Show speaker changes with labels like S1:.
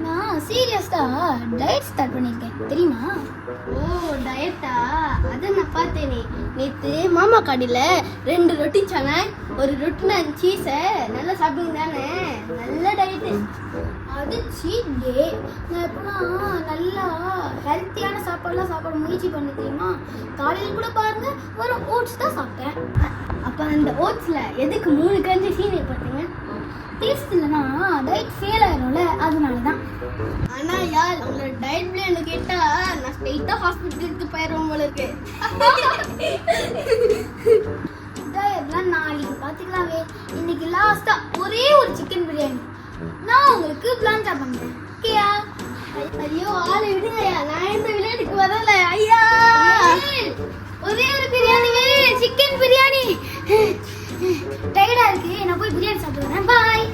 S1: நான் சீரியஸா diet start பண்ணியிருக்கேன் தெரியுமா?
S2: ஓ டயட்டா? அதை நான் பார்த்தேனே நேற்று மாமா கடையில் 2 ரொட்டி சானே, ஒரு ரொட்டினா சீஸை நல்லா சாப்பிடுங்க தானே. நல்ல டயட்டு.
S1: அது சீட் டே. நான் எப்போலாம் நல்லா ஹெல்த்தியான சாப்பாடுலாம் சாப்பிட முயற்சி பண்ண தெரியுமா? காலையில் கூட பாருங்க ஒரு ஓட்ஸ் தான் சாப்பிட்டேன்.
S2: அப்போ அந்த ஓட்ஸில் எதுக்கு 3 கஞ்சி சீனி பார்த்தீங்க?
S1: டேஸ்ட் இல்லைன்னா டயட் ஃபெயில் ஆயிரும்ல, அதனால தான்.
S2: ஆனால் யார் உங்களோட டயட் பிளான் கேட்டால் நான் ஸ்ட்ரெயிட்டாக ஹாஸ்பிட்டலுக்கு போயிடுவோம் போல இருக்கு.
S1: டயட்லாம் நாளைக்கு பார்த்துக்கலாமே. இன்னைக்கு லாஸ்ட்டாக ஒரே ஒரு சிக்கன் பிரியாணி நான் உங்களுக்கு பிளான் பண்ணுறேன். ஓகேயா?
S2: ஐயோ ஆளை விடுங்கய்யா, நான் இந்த விளையாட்டுக்கு வரல ஐயா.
S1: ஒரே ஒரு பிரியாணி, சிக்கன் பிரியாணி. டயர்டா இருக்கு, நான் போய் பிரியாணி சாப்பிடுறேன். பாய்.